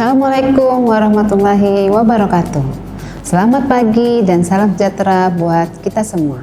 Assalamualaikum warahmatullahi wabarakatuh. Selamat pagi dan salam sejahtera buat kita semua.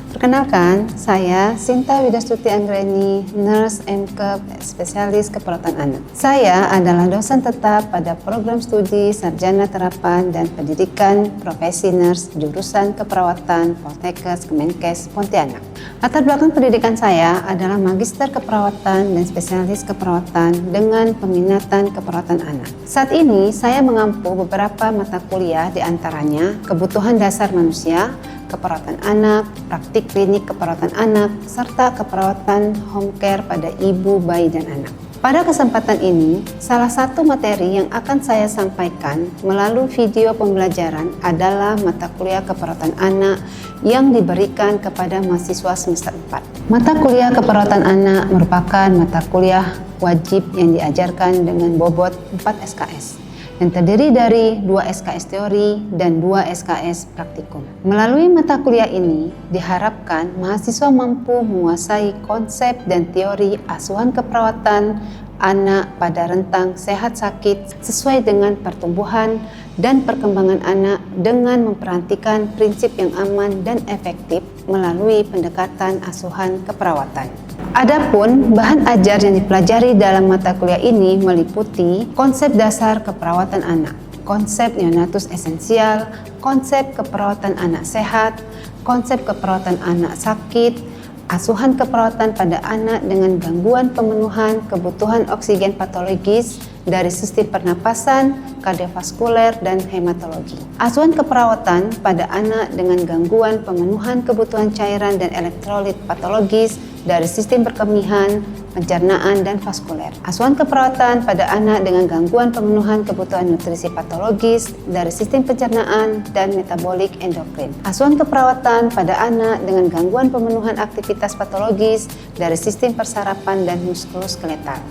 Perkenalkan, saya Sinta Widastuti Anggreni, Nurse MKEP Spesialis Keperawatan Anak. Saya adalah dosen tetap pada program studi Sarjana Terapan dan Pendidikan Profesi Nurse jurusan Keperawatan Poltekkes Kemenkes Pontianak. Latar belakang pendidikan saya adalah Magister Keperawatan dan Spesialis Keperawatan dengan peminatan keperawatan anak. Saat ini saya mengampu beberapa mata kuliah, diantaranya kebutuhan dasar manusia, keperawatan anak, praktik klinik keperawatan anak, serta keperawatan home care pada ibu, bayi, dan anak. Pada kesempatan ini, salah satu materi yang akan saya sampaikan melalui video pembelajaran adalah mata kuliah keperawatan anak yang diberikan kepada mahasiswa semester 4. Mata kuliah keperawatan anak merupakan mata kuliah wajib yang diajarkan dengan bobot 4 SKS. Yang terdiri dari 2 SKS teori dan 2 SKS praktikum. Melalui mata kuliah ini, diharapkan mahasiswa mampu menguasai konsep dan teori asuhan keperawatan anak pada rentang sehat sakit sesuai dengan pertumbuhan dan perkembangan anak dengan memperhatikan prinsip yang aman dan efektif melalui pendekatan asuhan keperawatan. Adapun bahan ajar yang dipelajari dalam mata kuliah ini meliputi konsep dasar keperawatan anak, konsep neonatus esensial, konsep keperawatan anak sehat, konsep keperawatan anak sakit, asuhan keperawatan pada anak dengan gangguan pemenuhan kebutuhan oksigen patologis dari sistem pernapasan, kardiovaskuler, dan hematologi. Asuhan keperawatan pada anak dengan gangguan pemenuhan kebutuhan cairan dan elektrolit patologis dari sistem perkemihan, pencernaan, dan vaskuler. Asuhan keperawatan pada anak dengan gangguan pemenuhan kebutuhan nutrisi patologis dari sistem pencernaan dan metabolik endokrin. Asuhan keperawatan pada anak dengan gangguan pemenuhan aktivitas patologis dari sistem persarapan dan muskuloskeletal.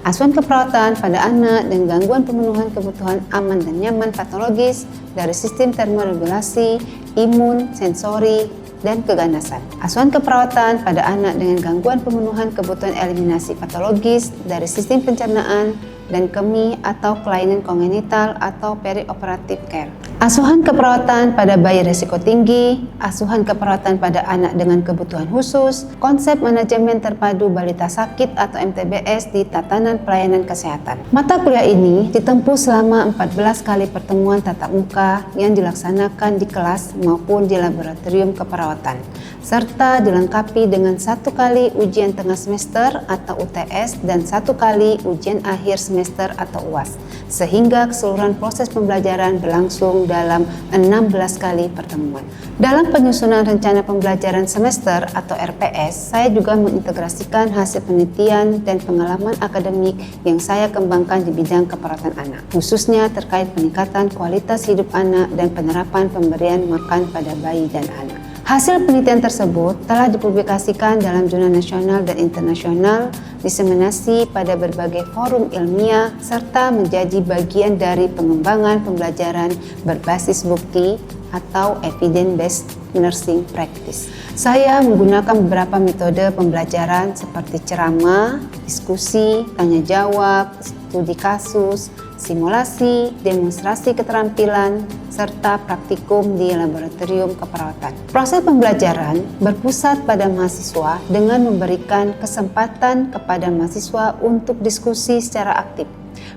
Asuhan keperawatan pada anak dengan gangguan pemenuhan kebutuhan aman dan nyaman patologis dari sistem termoregulasi, imun, sensori, dan keganasan. Asuhan keperawatan pada anak dengan gangguan pemenuhan kebutuhan eliminasi patologis dari sistem pencernaan dan kemih atau kelainan kongenital atau perioperatif care. Asuhan keperawatan pada bayi risiko tinggi, asuhan keperawatan pada anak dengan kebutuhan khusus, konsep manajemen terpadu balita sakit atau MTBS di tatanan pelayanan kesehatan. Mata kuliah ini ditempuh selama 14 kali pertemuan tatap muka yang dilaksanakan di kelas maupun di laboratorium keperawatan, serta dilengkapi dengan 1 kali ujian tengah semester atau UTS dan 1 kali ujian akhir semester atau UAS, sehingga keseluruhan proses pembelajaran berlangsung dalam 16 kali pertemuan. Dalam penyusunan rencana pembelajaran semester atau RPS, saya juga mengintegrasikan hasil penelitian dan pengalaman akademik yang saya kembangkan di bidang keperawatan anak, khususnya terkait peningkatan kualitas hidup anak dan penerapan pemberian makan pada bayi dan anak. Hasil penelitian tersebut telah dipublikasikan dalam jurnal nasional dan internasional, diseminasi pada berbagai forum ilmiah, serta menjadi bagian dari pengembangan pembelajaran berbasis bukti atau evidence-based nursing practice. Saya menggunakan beberapa metode pembelajaran seperti ceramah, diskusi, tanya jawab, studi kasus, simulasi, demonstrasi keterampilan, serta praktikum di laboratorium keperawatan. Proses pembelajaran berpusat pada mahasiswa dengan memberikan kesempatan kepada mahasiswa untuk diskusi secara aktif,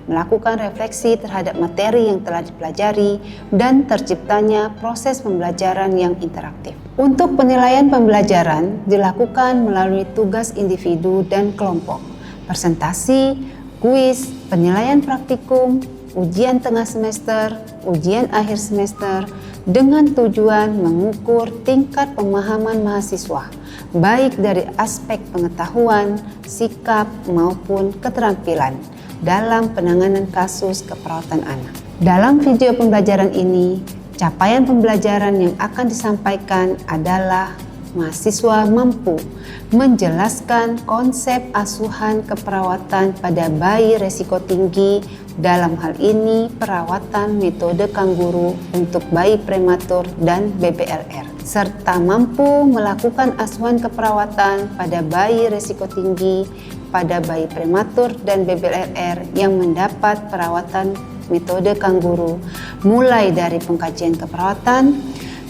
melakukan refleksi terhadap materi yang telah dipelajari, dan terciptanya proses pembelajaran yang interaktif. Untuk penilaian pembelajaran dilakukan melalui tugas individu dan kelompok, presentasi, kuis, penilaian praktikum, ujian tengah semester, ujian akhir semester, dengan tujuan mengukur tingkat pemahaman mahasiswa, baik dari aspek pengetahuan, sikap, maupun keterampilan dalam penanganan kasus keperawatan anak. Dalam video pembelajaran ini, capaian pembelajaran yang akan disampaikan adalah mahasiswa mampu menjelaskan konsep asuhan keperawatan pada bayi risiko tinggi, dalam hal ini perawatan metode kanguru untuk bayi prematur dan BBLR, serta mampu melakukan asuhan keperawatan pada bayi risiko tinggi, pada bayi prematur dan BBLR yang mendapat perawatan metode kangguru, mulai dari pengkajian keperawatan,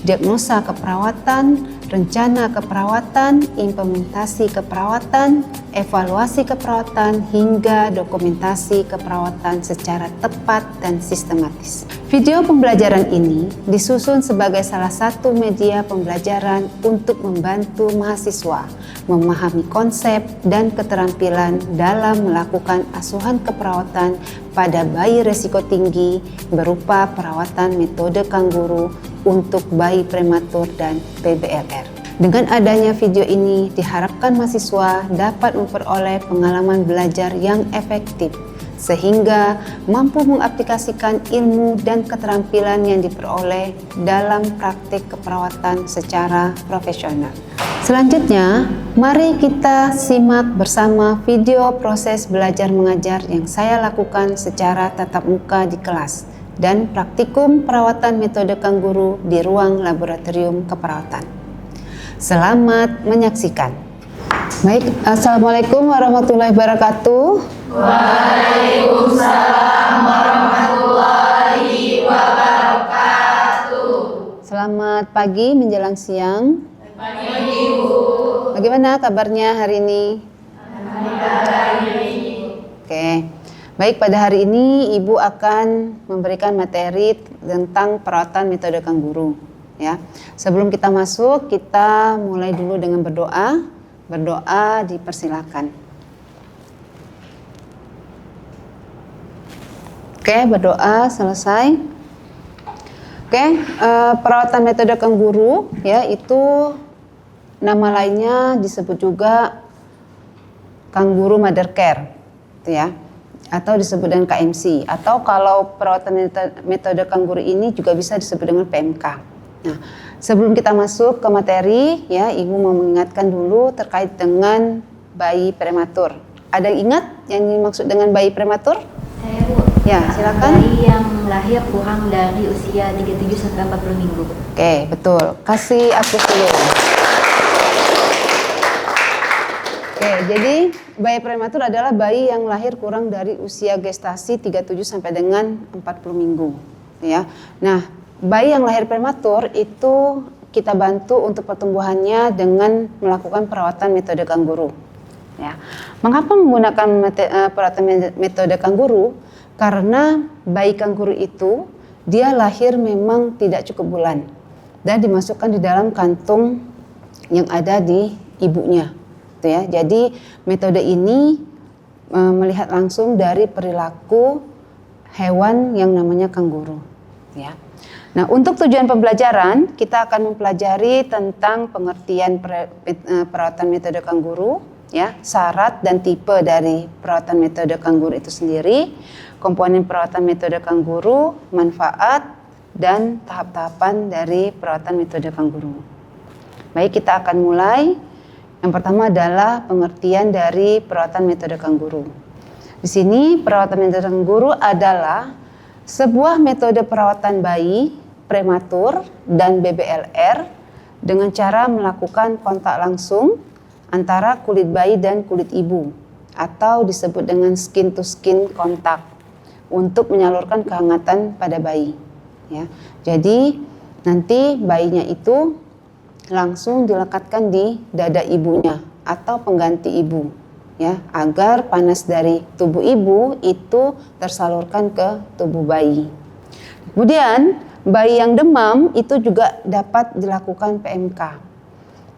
diagnosa keperawatan, rencana keperawatan, implementasi keperawatan, evaluasi keperawatan, hingga dokumentasi keperawatan secara tepat dan sistematis. Video pembelajaran ini disusun sebagai salah satu media pembelajaran untuk membantu mahasiswa memahami konsep dan keterampilan dalam melakukan asuhan keperawatan pada bayi risiko tinggi berupa perawatan metode kangguru untuk bayi prematur dan BBLR. Dengan adanya video ini, diharapkan mahasiswa dapat memperoleh pengalaman belajar yang efektif sehingga mampu mengaplikasikan ilmu dan keterampilan yang diperoleh dalam praktik keperawatan secara profesional. Selanjutnya, mari kita simak bersama video proses belajar mengajar yang saya lakukan secara tatap muka di kelas dan praktikum perawatan metode kangguru di ruang laboratorium keperawatan. Selamat menyaksikan. Baik, Assalamualaikum warahmatullahi wabarakatuh. Waalaikumsalam warahmatullahi wabarakatuh. Selamat pagi menjelang siang. Pagi Ibu. Bagaimana kabarnya hari ini? Alhamdulillah baik. Oke. Baik, pada hari ini Ibu akan memberikan materi tentang perawatan metode kangguru. Ya. Sebelum kita masuk, kita mulai dulu dengan berdoa. Berdoa dipersilakan. Oke, berdoa selesai. Oke, perawatan metode kangguru ya itu nama lainnya disebut juga kangguru mother care, gitu ya, atau disebut dengan KMC, atau kalau perawatan metode kangguru ini juga bisa disebut dengan PMK. Nah, sebelum kita masuk ke materi, ya, Ibu mau mengingatkan dulu terkait dengan bayi prematur. Ada yang ingat yang dimaksud dengan bayi prematur? Saya Bu. Ya, silakan. Bayi yang lahir kurang dari usia 37 sampai 40 minggu. Oke, betul. Kasih aku dulu. Oke, jadi bayi prematur adalah bayi yang lahir kurang dari usia gestasi 37 sampai dengan 40 minggu, ya. Nah, bayi yang lahir prematur itu kita bantu untuk pertumbuhannya dengan melakukan perawatan metode kangguru, ya. Mengapa menggunakan perawatan metode kangguru? Karena bayi kangguru itu dia lahir memang tidak cukup bulan dan dimasukkan di dalam kantung yang ada di ibunya. Ya, jadi metode ini melihat langsung dari perilaku hewan yang namanya kangguru. Ya. Nah, untuk tujuan pembelajaran kita akan mempelajari tentang pengertian perawatan metode kangguru, ya, syarat dan tipe dari perawatan metode kangguru itu sendiri, komponen perawatan metode kangguru, manfaat dan tahap-tahapan dari perawatan metode kangguru. Baik, kita akan mulai. Yang pertama adalah pengertian dari perawatan metode kangguru. Di sini perawatan metode kangguru adalah sebuah metode perawatan bayi prematur dan BBLR dengan cara melakukan kontak langsung antara kulit bayi dan kulit ibu atau disebut dengan skin to skin kontak untuk menyalurkan kehangatan pada bayi. Ya, jadi nanti bayinya itu langsung dilekatkan di dada ibunya atau pengganti ibu, ya, agar panas dari tubuh ibu itu tersalurkan ke tubuh bayi. Kemudian bayi yang demam itu juga dapat dilakukan PMK.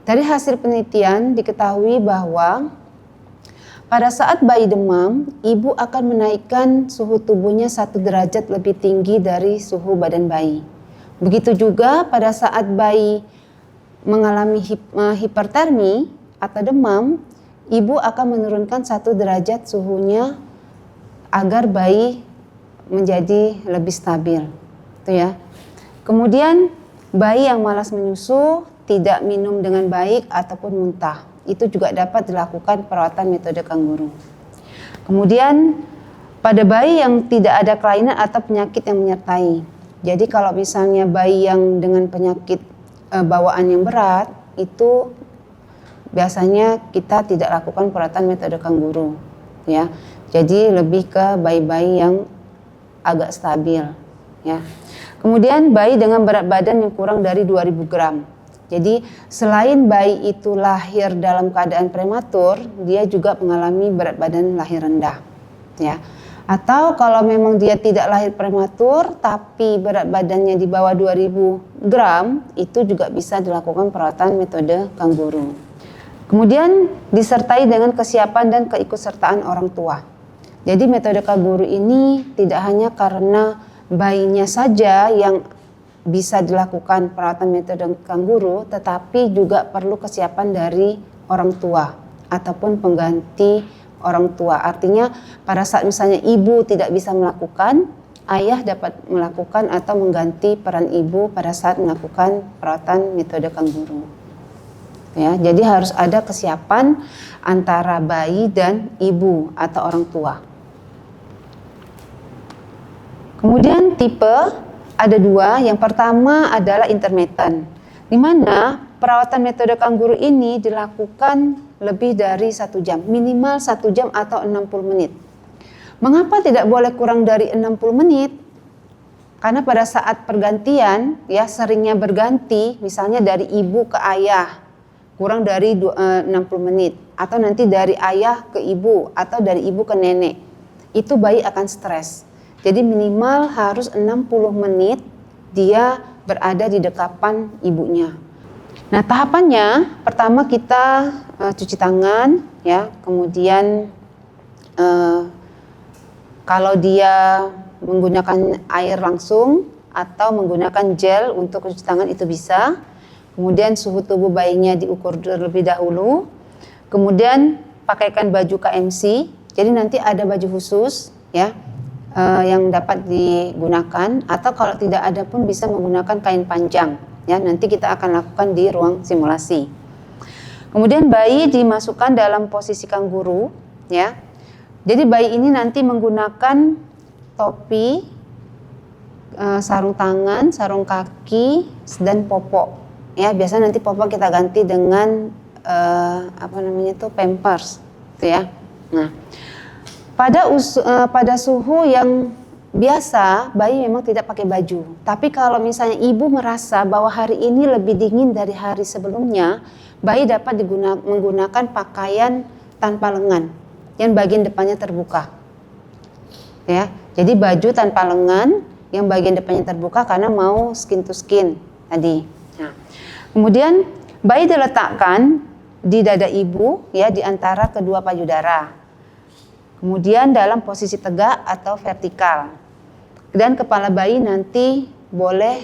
Dari hasil penelitian diketahui bahwa pada saat bayi demam, ibu akan menaikkan suhu tubuhnya 1 derajat lebih tinggi dari suhu badan bayi. Begitu juga pada saat bayi mengalami hipertermi atau demam, ibu akan menurunkan 1 derajat suhunya agar bayi menjadi lebih stabil. Itu ya. Kemudian bayi yang malas menyusu, tidak minum dengan baik ataupun muntah, itu juga dapat dilakukan perawatan metode kangguru. Kemudian pada bayi yang tidak ada kelainan atau penyakit yang menyertai. Jadi kalau misalnya bayi yang dengan penyakit bawaan yang berat, itu biasanya kita tidak lakukan perawatan metode kangguru, ya. Jadi lebih ke bayi-bayi yang agak stabil, ya. Kemudian bayi dengan berat badan yang kurang dari 2000 gram. Jadi selain bayi itu lahir dalam keadaan prematur, dia juga mengalami berat badan lahir rendah, ya. Atau kalau memang dia tidak lahir prematur tapi berat badannya di bawah 2000 gram, itu juga bisa dilakukan perawatan metode kanguru. Kemudian disertai dengan kesiapan dan keikutsertaan orang tua. Jadi metode kanguru ini tidak hanya karena bayinya saja yang bisa dilakukan perawatan metode kanguru, tetapi juga perlu kesiapan dari orang tua ataupun pengganti orang tua. Artinya pada saat misalnya ibu tidak bisa melakukan, ayah dapat melakukan atau mengganti peran ibu pada saat melakukan perawatan metode kanguru. Ya, jadi harus ada kesiapan antara bayi dan ibu atau orang tua. Kemudian tipe ada dua. Yang pertama adalah intermittent, di mana perawatan metode kanguru ini dilakukan lebih dari 1 jam, minimal 1 jam atau 60 menit. Mengapa tidak boleh kurang dari 60 menit? Karena pada saat pergantian, ya seringnya berganti, misalnya dari ibu ke ayah, kurang dari 60 menit. Atau nanti dari ayah ke ibu, atau dari ibu ke nenek. Itu bayi akan stres. Jadi minimal harus 60 menit dia berada di dekapan ibunya. Nah, tahapannya pertama kita cuci tangan, ya. Kemudian kalau dia menggunakan air langsung atau menggunakan gel untuk cuci tangan itu bisa. Kemudian suhu tubuh bayinya diukur terlebih dahulu. Kemudian pakaikan baju KMC. Jadi nanti ada baju khusus, ya, yang dapat digunakan. Atau kalau tidak ada pun bisa menggunakan kain panjang. Ya, nanti kita akan lakukan di ruang simulasi. Kemudian bayi dimasukkan dalam posisi kanguru, ya. Jadi bayi ini nanti menggunakan topi, sarung tangan, sarung kaki, dan popok. Ya, biasanya nanti popok kita ganti dengan pampers, gitu ya. Nah, pada suhu yang biasa, bayi memang tidak pakai baju. Tapi kalau misalnya ibu merasa bahwa hari ini lebih dingin dari hari sebelumnya, bayi dapat menggunakan pakaian tanpa lengan yang bagian depannya terbuka. Ya, jadi baju tanpa lengan yang bagian depannya terbuka karena mau skin to skin tadi. Nah, kemudian bayi diletakkan di dada ibu, ya, di antara kedua payudara. Kemudian dalam posisi tegak atau vertikal. Dan kepala bayi nanti boleh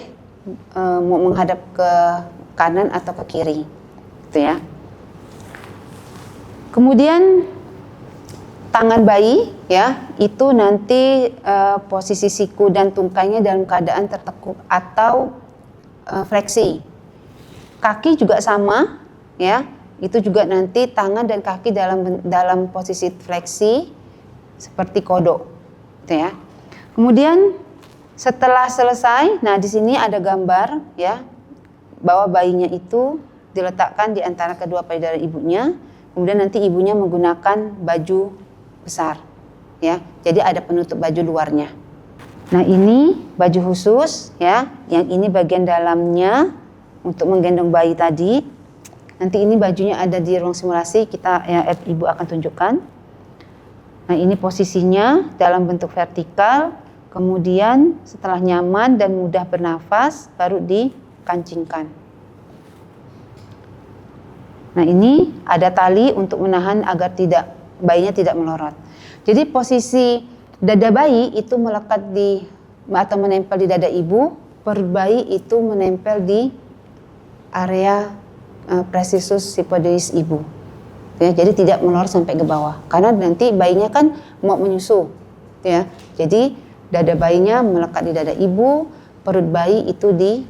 menghadap ke kanan atau ke kiri. Gitu ya. Kemudian tangan bayi, ya, itu nanti posisi siku dan tungkainya dalam keadaan tertekuk atau fleksi. Kaki juga sama, ya. Itu juga nanti tangan dan kaki dalam posisi fleksi seperti kodok, gitu ya. Kemudian setelah selesai, nah di sini ada gambar, ya, bahwa bayinya itu diletakkan di antara kedua payudara ibunya. Kemudian nanti ibunya menggunakan baju besar, ya. Jadi ada penutup baju luarnya. Nah, ini baju khusus, ya. Yang ini bagian dalamnya untuk menggendong bayi tadi. Nanti ini bajunya ada di ruang simulasi, ibu akan tunjukkan. Nah, ini posisinya dalam bentuk vertikal, kemudian setelah nyaman dan mudah bernafas, baru dikancingkan. Nah, ini ada tali untuk menahan agar bayinya tidak melorot. Jadi posisi dada bayi itu melekat atau menempel di dada ibu, perut bayi itu menempel di area precisus hypothesis ibu. Ya, jadi tidak melorot sampai ke bawah karena nanti bayinya kan mau menyusu, ya. Jadi dada bayinya melekat di dada ibu, perut bayi itu di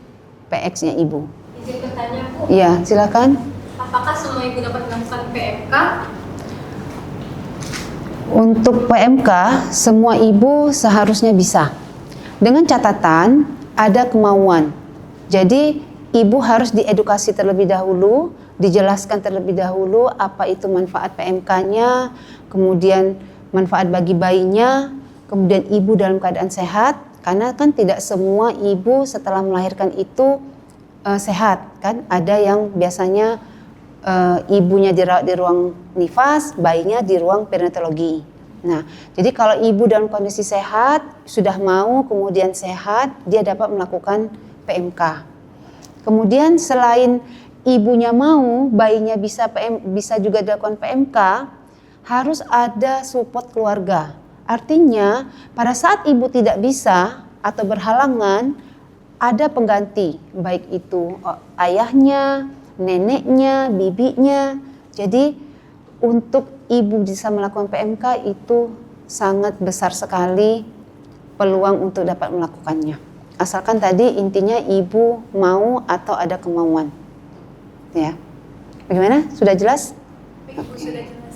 PX-nya ibu. Izin bertanya, Bu. Iya, silakan. Apakah semua ibu dapat melakukan PMK? Untuk PMK, semua ibu seharusnya bisa. Dengan catatan ada kemauan. Jadi ibu harus diedukasi terlebih dahulu, dijelaskan terlebih dahulu apa itu manfaat PMK-nya, kemudian manfaat bagi bayinya, kemudian ibu dalam keadaan sehat, karena kan tidak semua ibu setelah melahirkan itu sehat kan, ada yang biasanya ibunya dirawat di ruang nifas, bayinya di ruang perinatologi. Nah, jadi kalau ibu dalam kondisi sehat, sudah mau kemudian sehat, dia dapat melakukan PMK. Kemudian selain ibunya mau, bayinya bisa juga dilakukan PMK, harus ada support keluarga. Artinya pada saat ibu tidak bisa atau berhalangan, ada pengganti, baik itu ayahnya, neneknya, bibinya. Jadi untuk ibu bisa melakukan PMK itu sangat besar sekali peluang untuk dapat melakukannya. Asalkan tadi intinya ibu mau atau ada kemauan. Ya. Bagaimana? Sudah jelas? Baik, Ibu, sudah jelas.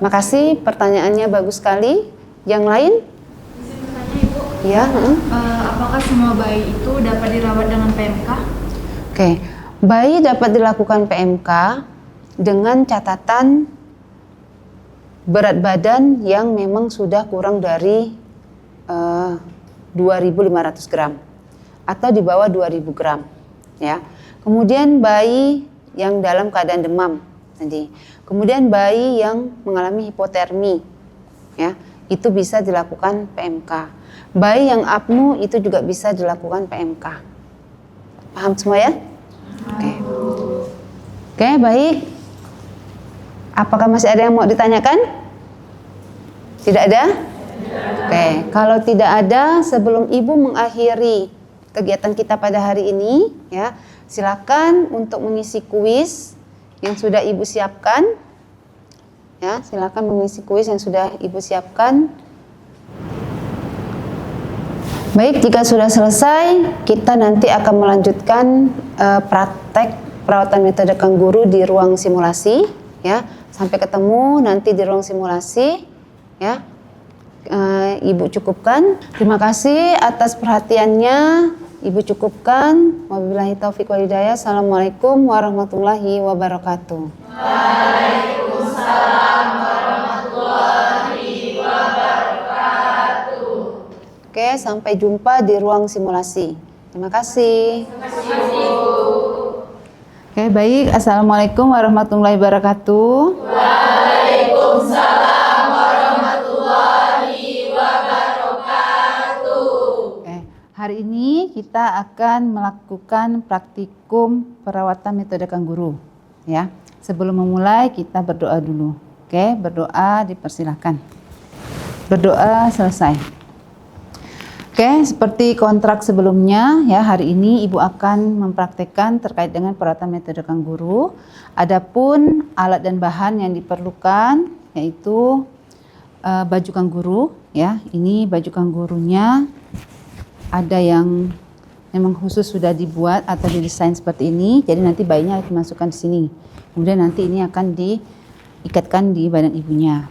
Makasih, pertanyaannya bagus sekali. Yang lain? Izin bertanya, Ibu. Ya. Apakah semua bayi itu dapat dirawat dengan PMK? Oke. Bayi dapat dilakukan PMK dengan catatan berat badan yang memang sudah kurang dari 2.500 gram atau di bawah 2.000 gram. Ya. Kemudian bayi yang dalam keadaan demam tadi. Kemudian bayi yang mengalami hipotermi, ya, itu bisa dilakukan PMK. Bayi yang apnu itu juga bisa dilakukan PMK. Paham semua ya? Oke. Oke, baik. Apakah masih ada yang mau ditanyakan? Tidak ada? Oke, kalau tidak ada, sebelum ibu mengakhiri kegiatan kita pada hari ini, ya, silakan untuk mengisi kuis yang sudah ibu siapkan. Ya, silakan mengisi kuis yang sudah ibu siapkan. Baik, jika sudah selesai, kita nanti akan melanjutkan praktek perawatan metode kangguru di ruang simulasi. Ya, sampai ketemu nanti di ruang simulasi. Ya, ibu cukupkan. Terima kasih atas perhatiannya. Ibu cukupkan. Wabillahi taufiq wal hidayah. Assalamualaikum warahmatullahi wabarakatuh. Waalaikumsalam warahmatullahi wabarakatuh. Oke, sampai jumpa di ruang simulasi. Terima kasih. Terima kasih, Bu. Oke, baik. Assalamualaikum warahmatullahi wabarakatuh. Waalaikumsalam warahmatullahi wabarakatuh. Oke, hari ini kita akan melakukan praktikum perawatan metode kangguru. Ya, sebelum memulai kita berdoa dulu. Oke, berdoa dipersilahkan. Berdoa selesai. Oke, seperti kontrak sebelumnya, ya, hari ini Ibu akan mempraktekkan terkait dengan perawatan metode kangguru. Adapun alat dan bahan yang diperlukan yaitu baju kangguru, ya. Ini baju kanggurunya ada yang memang khusus sudah dibuat atau didesain seperti ini. Jadi nanti bayinya harus dimasukkan di sini. Kemudian nanti ini akan diikatkan di badan ibunya.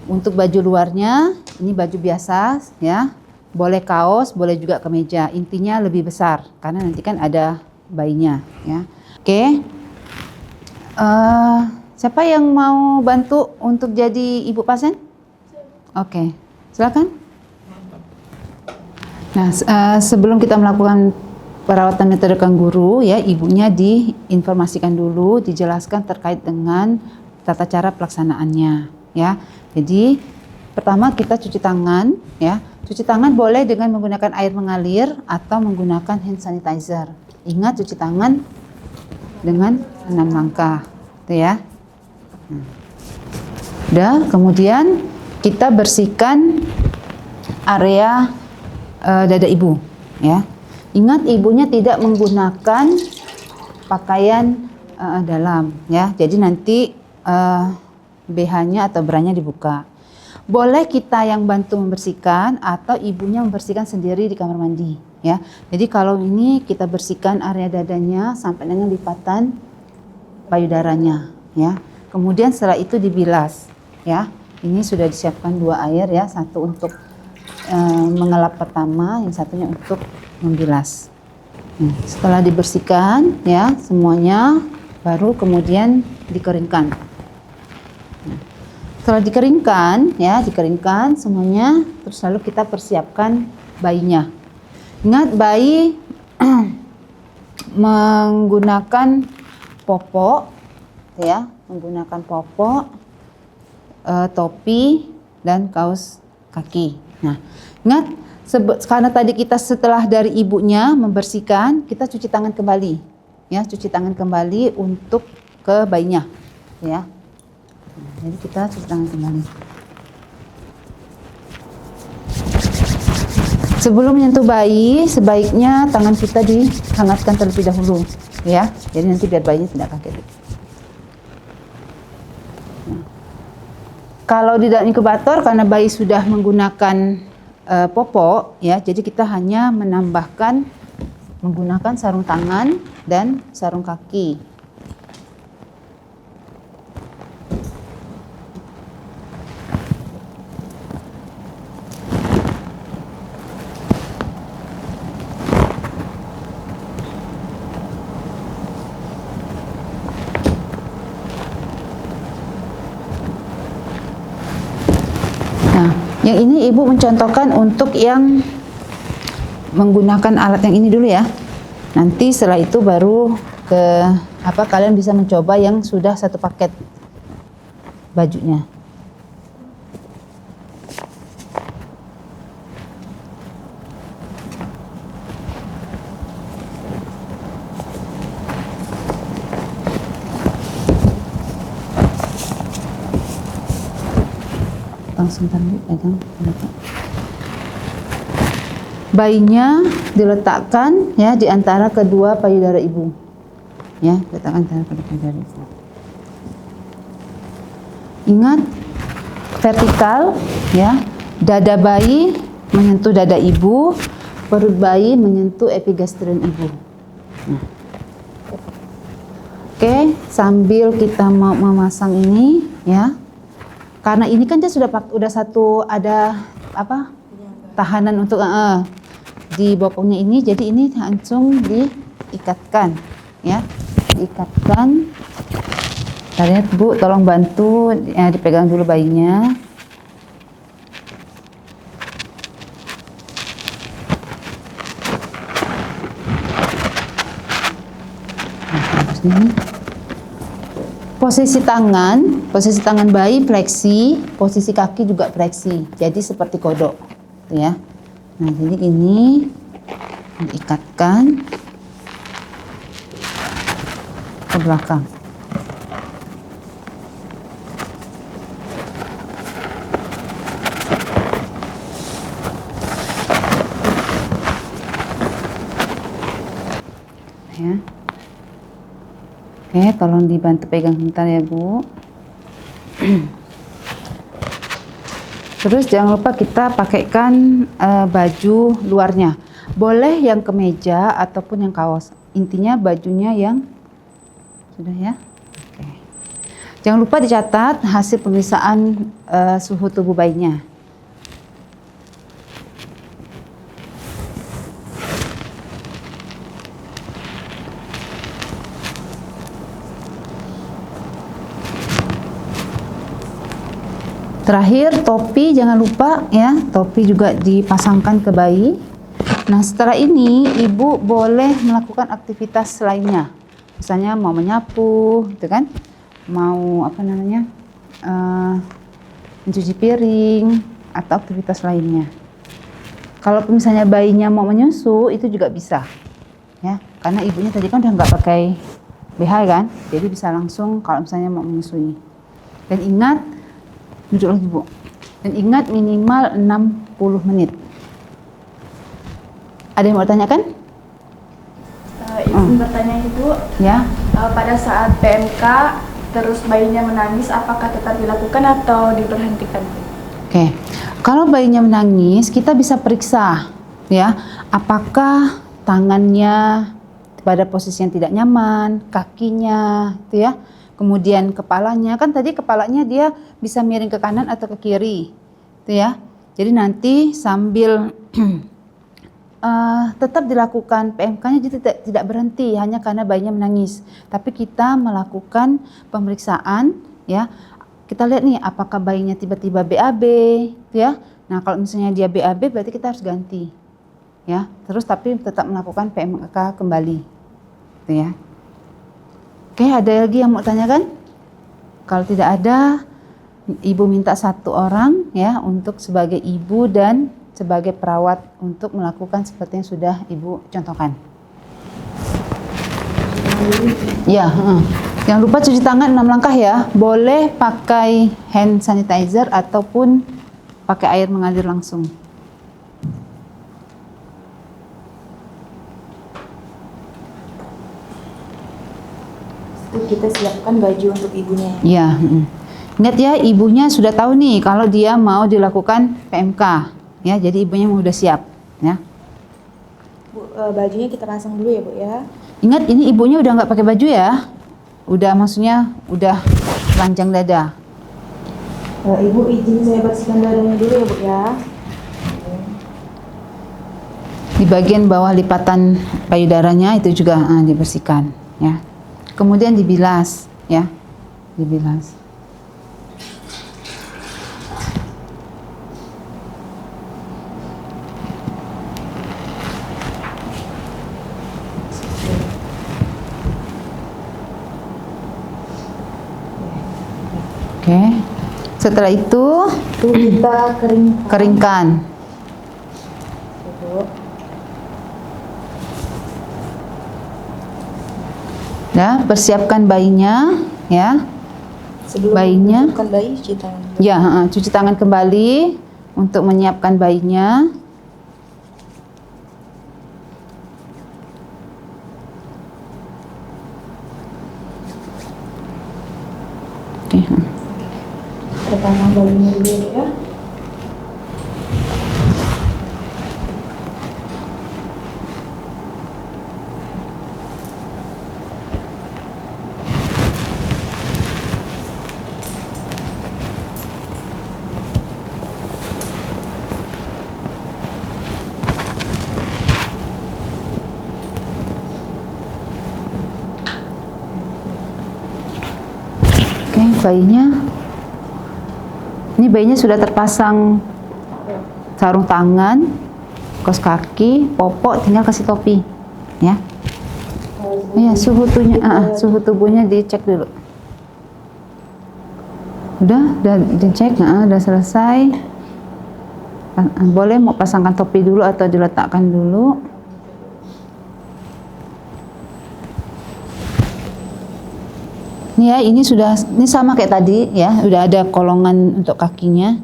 Untuk baju luarnya, ini baju biasa, ya. Boleh kaos, boleh juga kemeja. Intinya lebih besar karena nanti kan ada bayinya, ya. Oke. Siapa yang mau bantu untuk jadi ibu pasien? Oke, silakan. Nah, sebelum kita melakukan perawatan metode kangguru, ya, ibunya diinformasikan dulu, dijelaskan terkait dengan tata cara pelaksanaannya, ya. Jadi pertama kita cuci tangan, ya. Cuci tangan boleh dengan menggunakan air mengalir atau menggunakan hand sanitizer. Ingat cuci tangan dengan 6 langkah, itu ya. Udah, kemudian kita bersihkan area dada ibu, ya. Ingat ibunya tidak menggunakan pakaian dalam, ya. Jadi nanti BH-nya atau bra-nya dibuka. Boleh kita yang bantu membersihkan atau ibunya membersihkan sendiri di kamar mandi, ya. Jadi kalau ini kita bersihkan area dadanya sampai dengan lipatan payudaranya, ya. Kemudian setelah itu dibilas, ya. Ini sudah disiapkan 2 air, ya, satu untuk mengelap pertama, yang satunya untuk membilas. Setelah dibersihkan, ya, semuanya, baru kemudian dikeringkan. Setelah dikeringkan, ya dikeringkan semuanya, terus lalu kita persiapkan bayinya. Ingat bayi menggunakan popok, ya, menggunakan popok, topi dan kaos kaki. Nah, ingat karena tadi kita setelah dari ibunya membersihkan, kita cuci tangan kembali, ya, cuci tangan kembali untuk ke bayinya, ya. Jadi kita cuci tangan kembali. Sebelum menyentuh bayi, sebaiknya tangan kita dihangatkan terlebih dahulu, ya. Jadi nanti biar bayinya tidak kaget. Nah. Kalau di dalam inkubator, karena bayi sudah menggunakan popok, ya, jadi kita hanya menambahkan menggunakan sarung tangan dan sarung kaki. Yang ini ibu mencontohkan untuk yang menggunakan alat yang ini dulu ya. Nanti setelah itu baru ke kalian bisa mencoba yang sudah satu paket bajunya. Langsung pegang. Bayinya diletakkan, ya, di antara kedua payudara ibu, ya, letakkan antara kedua payudara ibu. Ingat vertikal, ya, dada bayi menyentuh dada ibu, perut bayi menyentuh epigastrium ibu. Nah. Oke, sambil kita mau memasang ini, ya. Karena ini kan dia sudah satu ada tahanan untuk di bokongnya ini, jadi ini langsung diikatkan, ya, diikatkan. Lihat Bu, tolong bantu, ya, dipegang dulu bayinya. Nah, posisi tangan bayi fleksi, posisi kaki juga fleksi. Jadi seperti kodok, ya. Nah, jadi ini diikatkan ke belakang. Ya. Oke, tolong dibantu pegang sebentar ya Bu. Terus jangan lupa kita pakaikan baju luarnya. Boleh yang kemeja ataupun yang kaos. Intinya bajunya yang sudah, ya. Oke. Jangan lupa dicatat hasil pemeriksaan suhu tubuh bayinya. Terakhir, topi jangan lupa, ya, topi juga dipasangkan ke bayi. Nah, setelah ini ibu boleh melakukan aktivitas lainnya, misalnya mau menyapu, gitu kan, mau mencuci piring atau aktivitas lainnya. Kalau misalnya bayinya mau menyusu, itu juga bisa, ya, karena ibunya tadi kan udah nggak pakai BH kan, jadi bisa langsung kalau misalnya mau menyusui. Dan ingat, duduk lagi Bu. Dan ingat minimal 60 menit. Ada yang mau tanyakan? Izin bertanya Ibu. Ya. Pada saat PMK terus bayinya menangis, apakah tetap dilakukan atau diberhentikan? Oke. Kalau bayinya menangis, kita bisa periksa, ya, apakah tangannya pada posisi yang tidak nyaman, kakinya, itu ya. Kemudian kepalanya, kan tadi kepalanya dia bisa miring ke kanan atau ke kiri, itu ya. Jadi nanti sambil tetap dilakukan PMK-nya, jadi tidak berhenti hanya karena bayinya menangis, tapi kita melakukan pemeriksaan, ya. kita lihat nih apakah bayinya tiba-tiba BAB, ya. Nah, kalau misalnya dia BAB berarti kita harus ganti. Ya, terus tapi tetap melakukan PMK kembali. Gitu ya. Oke, ada lagi yang mau tanyakan? Kalau tidak ada, ibu minta 1 orang ya untuk sebagai ibu dan sebagai perawat untuk melakukan seperti yang sudah ibu contohkan. Ya, jangan lupa cuci tangan 6 langkah ya. Boleh pakai hand sanitizer ataupun pakai air mengalir langsung. Kita siapkan baju untuk ibunya. Ya, ingat ya, ibunya sudah tahu nih kalau dia mau dilakukan PMK. Ya, jadi ibunya udah siap. Ya. Bu, bajunya kita pasang dulu ya Bu ya. Ingat ini ibunya udah nggak pakai baju ya. Udah maksudnya udah telanjang dada. Ibu izin saya bersihkan dadanya dulu ya Bu ya. Di bagian bawah lipatan payudaranya itu juga dibersihkan ya. Kemudian dibilas ya. Dibilas. Oke. Setelah itu kita keringkan. Bu. Ya, persiapkan bayinya ya. Sebelum Bayinya. memasukkan bayi cuci tangan. Ya, cuci tangan kembali untuk menyiapkan bayinya. Oke. Kita pasang bayinya dulu ya. Oke, bayinya sudah terpasang sarung tangan, kaos kaki, popok, tinggal kasih topi, ya. Iya, suhu tubuhnya dicek dulu. Udah dicek, udah selesai. Boleh mau pasangkan topi dulu atau diletakkan dulu. Ini ya, ini sama kayak tadi ya, udah ada kolongan untuk kakinya.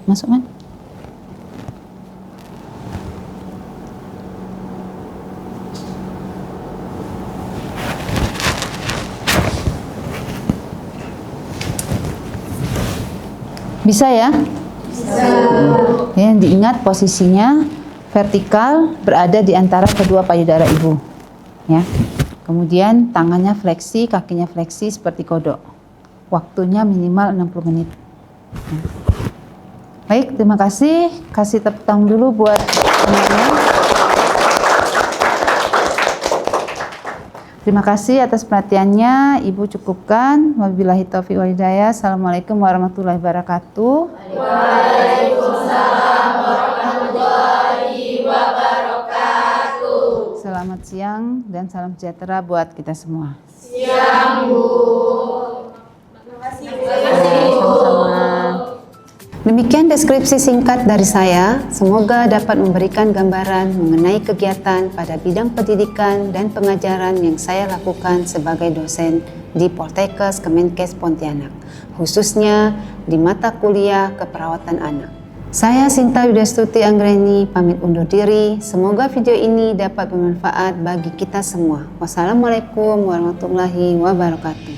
Masukkan. Bisa ya? Bisa. Ya, diingat posisinya vertikal berada di antara kedua payudara ibu. Ya. Kemudian tangannya fleksi, kakinya fleksi seperti kodok. Waktunya minimal 60 menit. Ya. Baik, terima kasih. Kasih tepuk tangan dulu buat semuanya. Terima kasih atas perhatiannya. Ibu cukupkan. Wabillahi taufiq wal hidayah. Assalamualaikum warahmatullahi wabarakatuh. Waalaikumsalam warahmatullahi wabarakatuh. Selamat siang dan salam sejahtera buat kita semua. Siang, Bu. Terima kasih. Sama-sama. Demikian deskripsi singkat dari saya, semoga dapat memberikan gambaran mengenai kegiatan pada bidang pendidikan dan pengajaran yang saya lakukan sebagai dosen di Poltekkes Kemenkes Pontianak, khususnya di mata kuliah keperawatan anak. Saya Sinta Widastuti Anggreni pamit undur diri, semoga video ini dapat bermanfaat bagi kita semua. Wassalamualaikum warahmatullahi wabarakatuh.